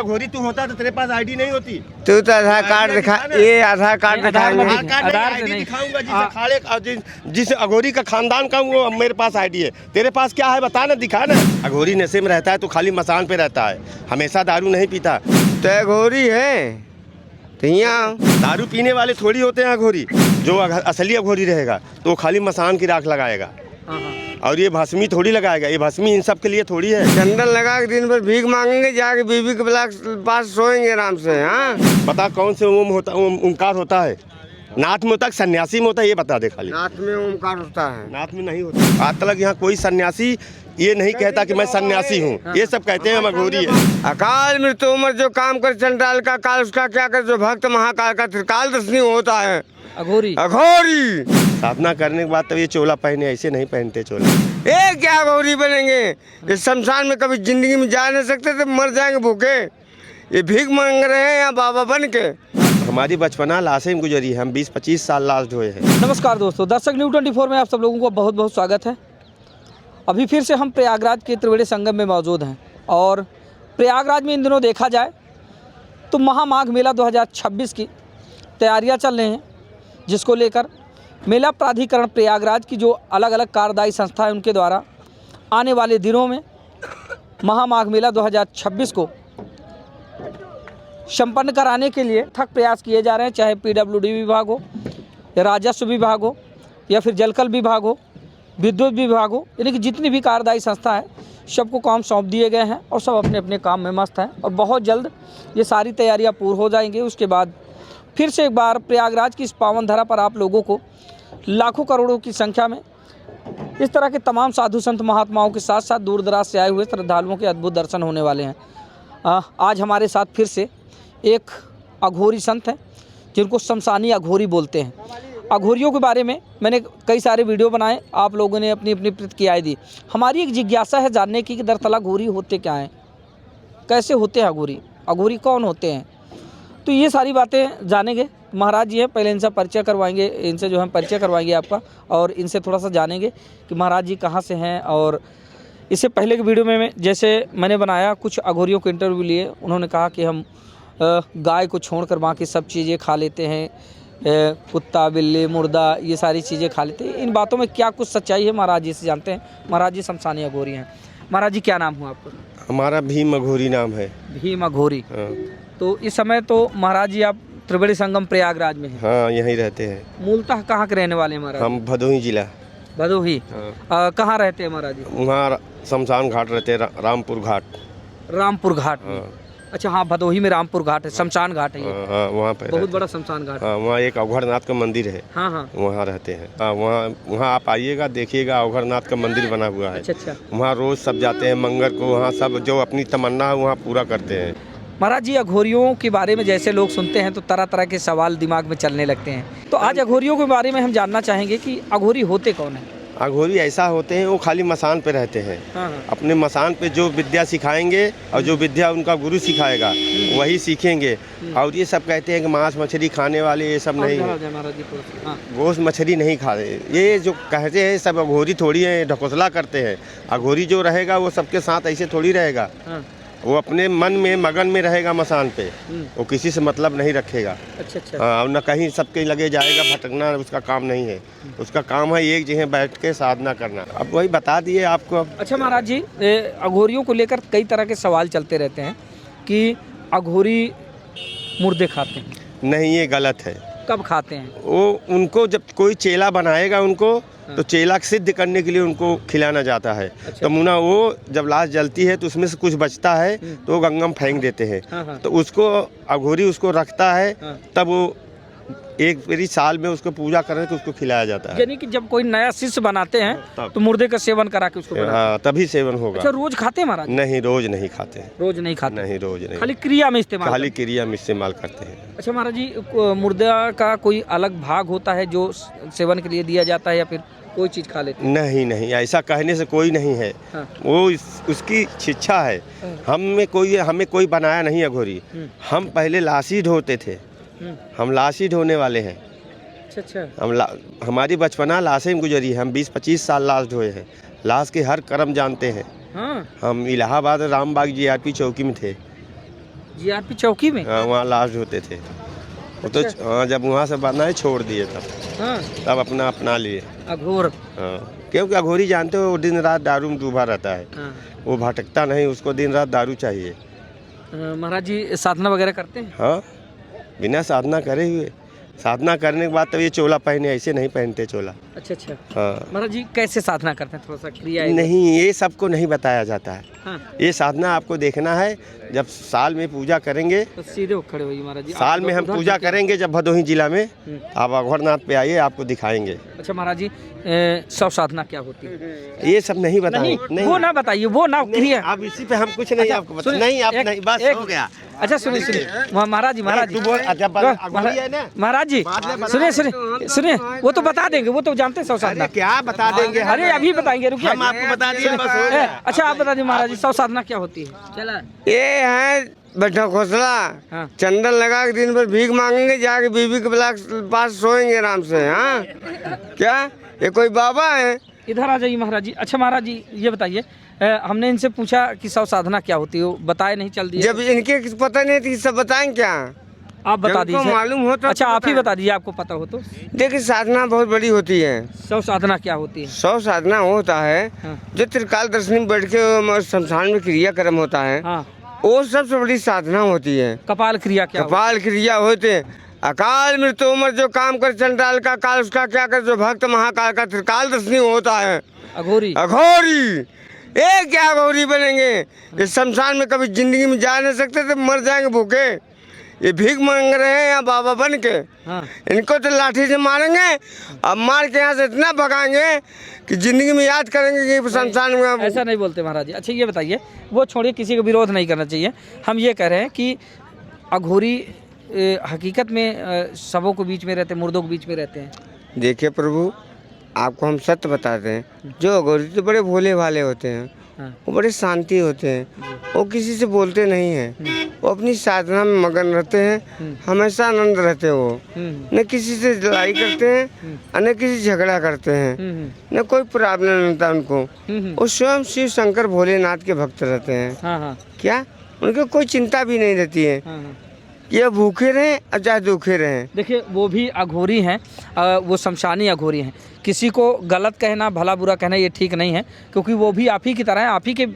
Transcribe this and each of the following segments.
अघोरी तू होता तो तेरे पास आईडी नहीं होती। तू तो आधार कार्ड दिखा, ये आधार कार्ड दिखाएंगे। आईडी दिखाऊंगा जिसे खाले जिस अघोरी का खानदान का वो मेरे पास आईडी है। तेरे पास क्या है बता ना, दिखा ना। अघोरी नशे में रहता है तो खाली मसान पे रहता है, हमेशा दारू नहीं पीता। तो अघोरी है तो यहाँ दारू पीने वाले थोड़ी होते हैं अघोरी। जो असली अघोरी रहेगा तो वो खाली मसान की राख लगाएगा और ये भस्मी थोड़ी लगाएगा। ये भस्मी इन सब के लिए थोड़ी है। चंदन लगा के दिन भर भीख मांगेंगे, जाके बीवी के पास सोएंगे आराम से। हाँ, पता कौन से ओम होता, ओमकार होता है नाथ में होता है, सन्यासी में होता है, ये बता दे खाली। नाथ में ओमकार होता है, नाथ में नहीं होता। आज तक यहाँ कोई सन्यासी ये नहीं कहता कि मैं सन्यासी हूँ। ये सब कहते हैं हम अघोरी है। अकाल मृत्यु उम्र जो काम कर चंडाल का काल, उसका क्या कर जो भक्त महाकाल का त्रिकाल दर्शनी होता है अघोरी। अघोरी साधना करने के बाद तब ये चोला पहने, ऐसे नहीं पहनते चोला। ये क्या अघोरी बनेंगे? इस शमशान में कभी जिंदगी में जा नहीं सकते थे, मर जाएंगे भूखे। ये भीख मांग रहे हैं यहाँ बाबा बन के। हमारी बचपना लाशें में गुजरी है, हम 20-25 साल लाश ढोए हैं। नमस्कार दोस्तों, दर्शक न्यूज़ 24 में आप सब लोगों को बहुत बहुत स्वागत है। अभी फिर से हम प्रयागराज के त्रिवेणी संगम में मौजूद हैं और प्रयागराज में इन दिनों देखा जाए तो महामाघ मेला 2026 की तैयारियां चल रही हैं, जिसको लेकर मेला प्राधिकरण प्रयागराज की जो अलग अलग कार्यदायी संस्था है उनके द्वारा आने वाले दिनों में महामाघ मेला 2026 को संपन्न कराने के लिए थक प्रयास किए जा रहे हैं। चाहे PWD विभाग हो या राजस्व विभाग हो या फिर जलकल विभाग हो, विद्युत विभाग हो, यानी कि जितनी भी कार्यदायी संस्था है सबको काम सौंप दिए गए हैं और सब अपने अपने काम में मस्त हैं और बहुत जल्द ये सारी तैयारियां पूर्ण हो जाएंगी। उसके बाद फिर से एक बार प्रयागराज की इस पावन धरा पर आप लोगों को लाखों करोड़ों की संख्या में इस तरह के तमाम साधु संत महात्माओं के साथ साथ दूर दराज से आए हुए श्रद्धालुओं के अद्भुत दर्शन होने वाले हैं। आज हमारे साथ फिर से एक अघोरी संत हैं जिनको शमशानी अघोरी बोलते हैं। अघोरियों के बारे में मैंने कई सारे वीडियो बनाए, आप लोगों ने अपनी अपनी प्रतिक्रियाएं दी। हमारी एक जिज्ञासा है जानने की कि दरअसल अघोरी होते क्या हैं, कैसे होते हैं अघोरी, अघोरी कौन होते हैं। तो ये सारी बातें जानेंगे। महाराज जी हैं, पहले इनसे परिचय करवाएंगे, इनसे जो है परिचय करवाएंगे आपका और इनसे थोड़ा सा जानेंगे कि महाराज जी कहाँ से हैं। और इससे पहले के वीडियो में जैसे मैंने बनाया, कुछ अघोरियों को इंटरव्यू लिए, उन्होंने कहा कि हम गाय को छोड़कर बाकी सब चीज़ें खा लेते हैं, कुत्ता बिल्ली मुर्दा ये सारी चीज़ें खा लेते हैं। इन बातों में क्या कुछ सच्चाई है, महाराज जी से जानते हैं। महाराज जी शमशानी अघोरी हैं। महाराज जी क्या नाम हुआ आपका? हमारा भीम अघोरी नाम है। भीम अघोरी। तो इस समय तो महाराज जी आप त्रिवेणी संगम प्रयागराज में हैं? हाँ, यहीं रहते हैं। मूलतः कहाँ के रहने वाले हैं महाराज? हम भदोही जिला। भदोही। कहाँ रहते हैं महाराज जी? वहाँ शमशान घाट रहते हैं, रामपुर घाट। रामपुर घाट में। अच्छा, हाँ, भदोही में रामपुर घाट है, शमशान घाट है ये। हाँ, वहाँ पे बहुत बड़ा शमशान घाट। हाँ, वहाँ एक अवघरनाथ का मंदिर है। हाँ हाँ, वहाँ रहते हैं। हाँ, वहाँ आप आइएगा, देखिएगा, अवघरनाथ का मंदिर बना हुआ है। अच्छा। वहाँ रोज सब जाते हैं मंगल को, वहाँ सब जो अपनी तमन्ना है वहाँ पूरा करते हैं। महाराज जी, अघोरियों के बारे में जैसे लोग सुनते हैं तो तरह तरह के सवाल दिमाग में चलने लगते हैं। तो आज अघोरियों के बारे में हम जानना चाहेंगे कि अघोरी होते कौन है। अघोरी ऐसा होते हैं, वो खाली मसान पे रहते हैं। हाँ। अपने मसान पे जो विद्या सिखाएंगे और जो विद्या उनका गुरु सिखाएगा वही सीखेंगे। और ये सब कहते हैं कि मांस मछली खाने वाले, ये सब नहीं है। महाराज जी, गोश्त मछली नहीं खाते। ये जो कहते हैं सब अघोरी थोड़ी है, ढकोसला करते हैं। अघोरी जो रहेगा वो सबके साथ ऐसे थोड़ी रहेगा। वो अपने मन में मगन में रहेगा मसान पे, वो किसी से मतलब नहीं रखेगा। अच्छा। हाँ, न कहीं सबके लगे जाएगा, भटकना उसका काम नहीं है। उसका काम है एक जगह बैठ के साधना करना। अब वही बता दिए आपको। अच्छा महाराज जी, अघोरियों को लेकर कई तरह के सवाल चलते रहते हैं कि अघोरी मुर्दे खाते हैं। नहीं, ये गलत है। कब खाते हैं? वो उनको जब कोई चेला बनाएगा उनको तो चेला सिद्ध करने के लिए उनको खिलाना जाता है। अच्छा। तो मुना वो जब लाश जलती है तो उसमें से कुछ बचता है तो वो गंगा में फेंक देते हैं। हाँ। तो उसको अघोरी उसको रखता है। हाँ। तब वो एक बारी साल में उसको पूजा करने के उसको खिलाया जाता है। यानी कि जब कोई नया शिष्य बनाते हैं तो मुर्दे का सेवन करा के उसको बनाते हैं। हाँ, तभी सेवन होगा। अच्छा, रोज खाते हैं महाराज? नहीं, रोज नहीं खाते। रोज नहीं खाते? नहीं, रोज नहीं, खाली क्रिया में इस्तेमाल। खाली क्रिया में इस्तेमाल करते हैं। अच्छा महाराज जी, मुर्दा का कोई अलग भाग होता है जो सेवन के लिए दिया जाता है या फिर कोई चीज़ खा लेते हैं? नहीं, ऐसा कहने से कोई नहीं है। हाँ। वो उसकी शिक्षा है। हमें कोई बनाया नहीं अघोरी। हम पहले लाश ही ढोते थे। हम लाश ही ढोने वाले हैं। अच्छा। हमारी बचपना लाशें में गुजरी है, हम 20-25 साल लाश ढोए हैं। लाश के हर कर्म जानते हैं। हाँ। हम इलाहाबाद रामबाग GRP चौकी में थे। जीआरपी चौकी में? हाँ, वहाँ लास्ट होते थे वो तो। हाँ, जब वहाँ से बनाए छोड़ दिए तब अपना अपना लिए। अघोर। हाँ, क्योंकि अघोरी जानते हो, वो दिन रात दारू में डूबा रहता है। वो भटकता नहीं, उसको दिन रात दारू चाहिए। महाराज जी साधना वगैरह करते हैं? हाँ, बिना साधना करे हुए, साधना करने के बाद तब ये चोला पहने, ऐसे नहीं पहनते चोला। अच्छा अच्छा। हाँ। महाराज जी कैसे साधना करते हैं, थोड़ा सा क्रिया? नहीं, ये सबको नहीं बताया जाता है। हाँ। ये साधना आपको देखना है, जब साल में पूजा करेंगे तो सीधे खड़े होइए महाराज जी। साल में हम पूजा करेंगे जब भदोही जिला में, आप अघोरनाथ पे आइए, आपको दिखाएंगे। अच्छा महाराज जी, सब साधना क्या होती है? ये सब नहीं बताएंगे। नहीं, वो ना बताइए, वो ना क्रिया। अब इसी पे हम कुछ नहीं आपको बता। नहीं, आप नहीं, बस हो गया। अच्छा सुनिए सुनिए महाराज जी, महाराज जी महाराज जी सुनिए, वो तो बता देंगे, वो तो जानते हैं सब साधना। क्या बता देंगे? अरे अभी बताएंगे, रुकिए। हम आपको बता दिए, बस हो गया। अच्छा आप बता दीजिए महाराज जी, सब साधना क्या होती है? चला ये है बैठा खोसला। हाँ। चंदन लगा के दिन भर भीख मांगेंगे, जाके बीबी के पास सोएंगे आराम से। हाँ, क्या ये कोई बाबा है? इधर आ जाइए महाराज जी। अच्छा महाराज जी ये बताइए, हमने इनसे पूछा कि सब साधना क्या होती है, वो बताए नहीं, चल दिए। जब इनके पता नहीं थी, सब बताएं क्या? आप बता दीजिए, मालूम होता। अच्छा आप ही बता दीजिए, आपको पता हो तो। देखिए, साधना बहुत बड़ी होती है। सब साधना क्या होती है? सौ साधना होता है। हाँ। जो त्रिकाल दर्शनी में बैठ के शमशान में क्रियाक्रम होता है, हाँ। वो सबसे बड़ी साधना होती है। कपाल क्रिया क्या? कपाल क्रिया होते हैं। अकाल मृत्यु उमर जो काम कर चंडाल का काल, उसका क्या कर जो भक्त महाकाल का त्रिकाल दर्शनी होता है। अघोरी। अघोरी, एक क्या अघोरी बनेंगे? इस शमशान में कभी जिंदगी में जा नहीं सकते थे, मर जाएंगे भूखे। ये भीख मांग रहे हैं यहाँ बाबा बन के। हाँ। इनको तो लाठी से मारेंगे, अब मार के यहाँ से इतना भगाएंगे कि जिंदगी में याद करेंगे कि शमशान में। ऐसा नहीं बोलते महाराज जी। अच्छा ये बताइए, वो छोड़िए, किसी का विरोध नहीं करना चाहिए। हम ये कह रहे हैं कि अघोरी हकीकत में सबों के बीच में रहते, मुर्दों के बीच में रहते हैं। देखिए प्रभु, आपको हम सत्य बताते हैं, जो अघोरी तो बड़े भोले भाले होते हैं। हाँ। वो बड़े शांति होते हैं, वो किसी से बोलते नहीं हैं, वो अपनी साधना में मगन रहते हैं, हमेशा आनंद रहते हैं। वो न किसी से लड़ाई करते हैं, न किसी से झगड़ा करते हैं, न कोई प्रॉब्लम नहीं होता उनको। वो स्वयं शिव शंकर भोलेनाथ के भक्त रहते हैं। हाँ। क्या उनको कोई चिंता भी नहीं रहती है। हाँ। ये भूखे रहें और चाहे दुखे रहें। देखिए वो भी अघोरी हैं, वो शमशानी अघोरी हैं। किसी को गलत कहना, भला बुरा कहना ये ठीक नहीं है, क्योंकि वो भी आप ही की तरह हैं, आप ही के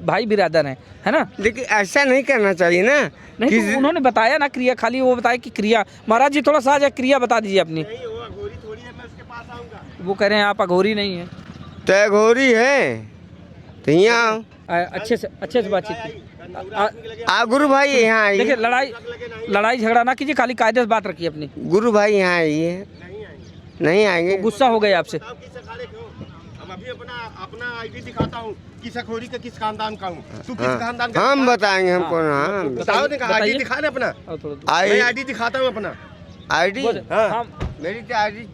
भाई बिरादर हैं, है ना? लेकिन ऐसा नहीं करना चाहिए ना। नहीं तो उन्होंने बताया ना क्रिया, खाली वो बताया कि क्रिया। महाराज जी थोड़ा सा आ क्रिया बता दीजिए अपनी। वो कह रहे हैं आप अघोरी नहीं है। तो अघोरी है तो यहाँ अच्छे से बातचीत। गुरु भाई यहाँ आइए। देखिए लड़ाई झगड़ा ना कीजिए, खाली कायदे से बात रखिए अपनी। गुरु भाई यहाँ आइए। नहीं आएंगे, गुस्सा हो गए आपसे। हम अभी अपना आईडी दिखाता हूँ, किस अघोरी का किस खानदान का हूँ। तू किस खानदान का? हम बताएंगे हमको ना। बताओ, आईडी दिखा दे अपना। मैं आईडी दिखाता हूँ अपना। आईडी हाँ, मेरी तो आईडी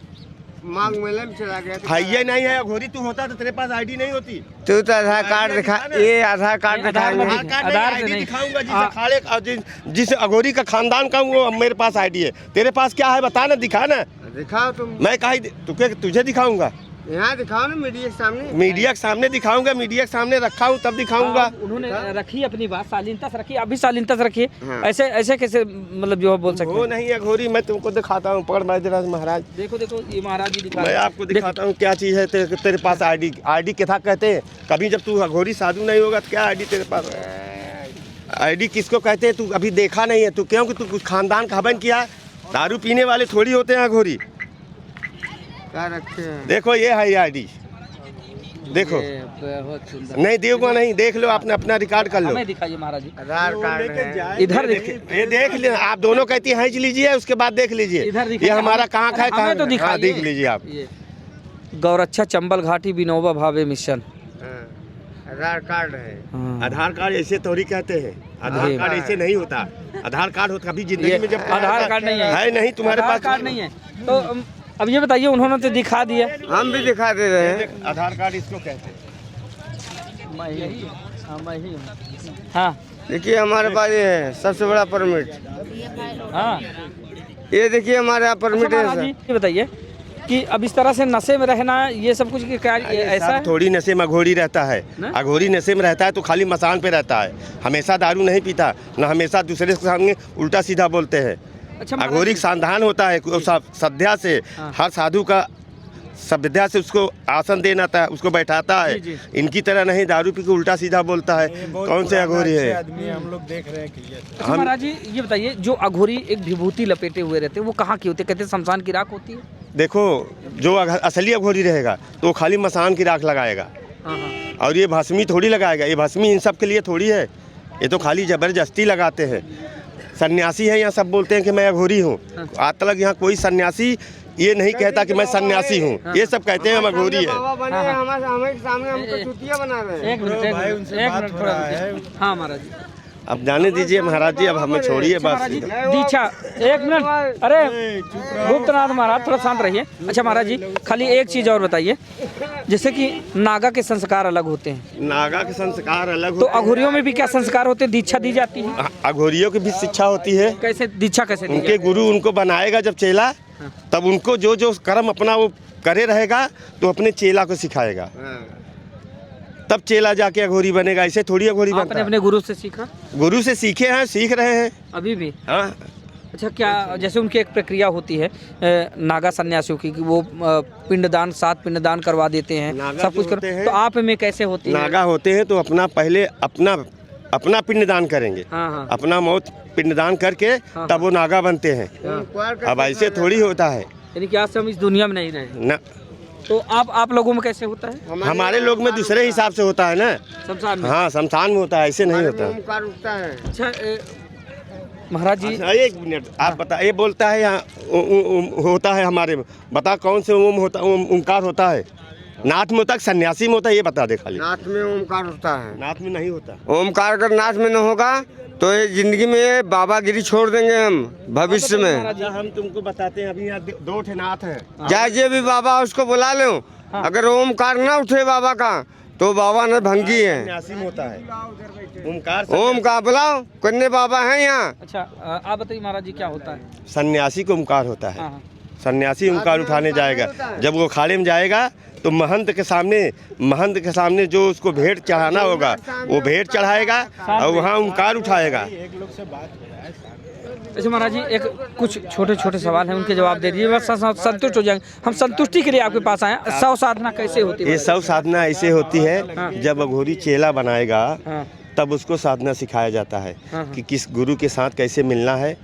मांग मेले में चला गया। है नहीं है अघोरी, तू होता तो तेरे पास आईडी नहीं होती। तू तो आधार कार्ड दिखा, ये आधार कार्ड दिखाएंगे। आधार से नहीं दिखाऊंगा। जिस अखाड़े जिस अघोरी का खानदान का हूँ, वो मेरे पास आईडी है। तेरे पास क्या है बता ना, दिखा ना। दिखाओ तुम। मैं कहीं तुझे दिखाऊंगा? यहाँ दिखाओ ना, मीडिया के सामने। मीडिया के सामने दिखाऊंगा, मीडिया के सामने रखा हूँ तब दिखाऊंगा। उन्होंने रखी अपनी बात, शालीनता से रखी, अभी शालीनता से रखिए। ऐसे कैसे मतलब जो बोल सकते? वो नहीं है अघोरी, मैं तुमको दिखाता हूँ। पकड़ महाराज, महाराज देखो ये महाराज जी दिखा। मैं आपको दिखाता हूँ क्या चीज़ है तेरे पास। आईडी क्या कहते हैं? कभी जब तू अघोरी साधु नहीं होगा तो क्या आईडी तेरे पास? आईडी किसको कहते हैं? तू अभी देखा नहीं है। तू क्योंकि तू कुछ खानदान का हवन किया। दारू पीने वाले थोड़ी होते हैं अघोरी। क्या रखे हैं? देखो ये है आईडी, देखो। बहुत सुंदर। नहीं देखो, नहीं देख लो, आपने अपना रिकॉर्ड कर लो। हमें दिखाइए महाराज जी। आधार कार्ड है। इधर देखिए, ये देख ले। आप दोनों कहती हैं लीजिए, उसके बाद देख लीजिए। इधर ये हमारा कहाँ का है, हमें तो दिखाइए। देख लीजिए आप। गौरक्षा चंबल घाटी विनोबा भावे मिशन। आधार कार्ड है। आधार कार्ड ऐसे थोड़ी कहते हैं। आधार कार्ड ऐसे नहीं होता। आधार कार्ड होता कभी जिंदगी में जब आधार कार्ड नहीं है नहीं तुम्हारे पास कार्ड नहीं है। तो अब ये बताइए, उन्होंने तो दिखा दिया, हम भी दिखा दे रहे हैं। आधार कार्ड इसको कहते हैं। हाँ देखिए हमारे पास ये है सबसे बड़ा परमिट। हाँ ये देखिए हमारे यहाँ परमिट है। ये बताइए कि अब इस तरह से नशे में रहना ये सब कुछ क्या ऐसा है? थोड़ी नशे में अघोरी रहता है, अघोरी नशे में रहता है तो खाली मसान पे रहता है, हमेशा दारू नहीं पीता, न हमेशा दूसरे के सामने उल्टा सीधा बोलते हैं। अच्छा, अघोरी संधान होता है श्रद्धा से, हर साधु का श्रद्धा से उसको आसन देना था, उसको बैठाता है। इनकी तरह नहीं दारू पी के उल्टा सीधा बोलता है। कौन से अघोरी है? हम लोग देख रहे हैं कि अच्छा महाराज जी, ये बताइए जो अघोरी एक विभूति लपेटे हुए रहते हैं वो कहाँ की होती है? कहते हैं शमशान की राख होती है। देखो, जो असली अघोरी रहेगा तो खाली मसान की राख लगाएगा, और ये भस्मी थोड़ी लगाएगा। ये भस्मी इन सब के लिए थोड़ी है, ये तो खाली जबरदस्ती लगाते हैं। सन्यासी है, यहाँ सब बोलते हैं कि मैं अघोरी हूँ। आज तक यहाँ कोई सन्यासी ये नहीं कहता कि मैं सन्यासी हूँ, ये सब कहते हैं हम अघोरी है। हमारे सामने हमको चुतिया बना रहे हैं। एक मिनट थोड़ा। हाँ महाराज जी, अब जाने दीजिए महाराज जी, अब हमें छोड़िए बस। दीक्षा, एक मिनट, अरे गुप्तनाथ महाराज थोड़ा शांत रहिए। अच्छा महाराज जी, खाली एक चीज़ और बताइए, जैसे कि नागा के संस्कार अलग होते हैं, नागा के संस्कार अलग तो होते हैं। अघोरियों में भी क्या संस्कार होते हैं? दीक्षा दी जाती है? अघोरियों की भी शिक्षा होती है। कैसे दीक्षा कैसे दी उनके जाती है? गुरु उनको बनाएगा जब चेला, तब उनको जो जो कर्म अपना वो करे रहेगा तो अपने चेला को सिखाएगा, तब चेला जाके अघोरी बनेगा। ऐसे थोड़ी अघोरी बनता आपने है। अपने गुरु से सीखा? गुरु से सीखे हैं, सीख रहे हैं अभी भी? हाँ। अच्छा, क्या जैसे उनकी एक प्रक्रिया होती है नागा सन्यासियों की कि वो पिंडदान 7 पिंडदान करवा देते हैं, नागा सब जो कुछ होते हैं, तो आप में कैसे होती है? नागा होते हैं तो अपना पहले अपना पिंडदान करेंगे। हाँ। अपना मौत पिंडदान करके तब वो नागा बनते हैं। अब ऐसे थोड़ी होता है यानी कि आज से हम इस दुनिया में नहीं रहे। ना। तो आप लोगों में कैसे होता है? हमारे लोग में दूसरे हिसाब से होता है ना। शमशान में? हाँ, शमशान में होता है, ऐसे नहीं होता। ओमकार उठता है। अच्छा महाराज जी, अच्छा, एक मिनट आप बता, ये बोलता है यहाँ होता है हमारे में, बता कौन से ओम होता, ओमकार होता है? नाथ में होता है, सन्यासी में होता है, ये बता दे खाली। नाथ में ओमकार होता है। नाथ में नहीं होता। ओमकार अगर नाथ में न होगा तो ये जिंदगी में बाबागिरी छोड़ देंगे हम भविष्य में। राजा हम तुमको बताते हैं, अभी यहाँ 2 ठे नाथ हैं। चाहे जो भी बाबा उसको बुला लो, अगर ओमकार ना उठे बाबा का तो बाबा ने भंगी है। सन्यासी में होता है ओमकार। ओमकार बुलाओ, कितने बाबा हैं यहाँ? अच्छा आप बताइए महाराज जी, क्या होता है? सन्यासी को ओमकार होता है। हाँ। सन्यासी ओमकार उठाने जाएगा, जब वो अखाड़े में जाएगा तो महंत के सामने जो उसको भेंट चढ़ाना होगा वो भेंट चढ़ाएगा और वहाँ ओमकार उठाएगा। अच्छा महाराज जी, एक कुछ छोटे छोटे सवाल हैं, उनके जवाब दे दीजिए, बस संतुष्ट हो जाएंगे। हम संतुष्टि के लिए आपके पास आए हैं। शव साधना कैसे होती है? ये सब साधना ऐसे होती है, जब अघोरी चेला बनाएगा तब उसको साधना सिखाया जाता है कि किस गुरु के साथ कैसे मिलना है,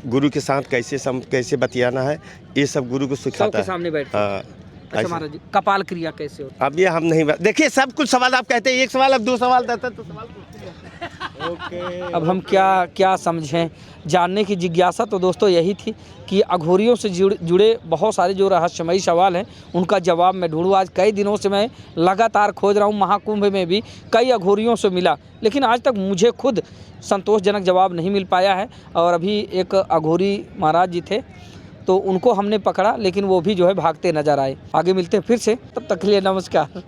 गुरु के साथ कैसे बतियाना है, ये सब गुरु को सिखाता है। सामने बैठ। हाँ। अच्छा महाराज जी, कपाल क्रिया कैसे होती अब ये हम नहीं देखिए, सब कुछ सवाल आप कहते हैं, एक सवाल अब 2 सवाल देता तो सवाल है? अब हम क्या समझें, जानने की जिज्ञासा तो दोस्तों यही थी कि अघोरियों से जुड़े बहुत सारे जो रहस्यमयी सवाल हैं उनका जवाब मैं ढूंढूं। आज कई दिनों से मैं लगातार खोज रहा हूं, महाकुंभ में भी कई अघोरियों से मिला, लेकिन आज तक मुझे खुद संतोषजनक जवाब नहीं मिल पाया है। और अभी एक अघोरी महाराज जी थे तो उनको हमने पकड़ा, लेकिन वो भी जो है भागते नजर आए। आगे मिलते हैं फिर से, तब तक के लिए नमस्कार।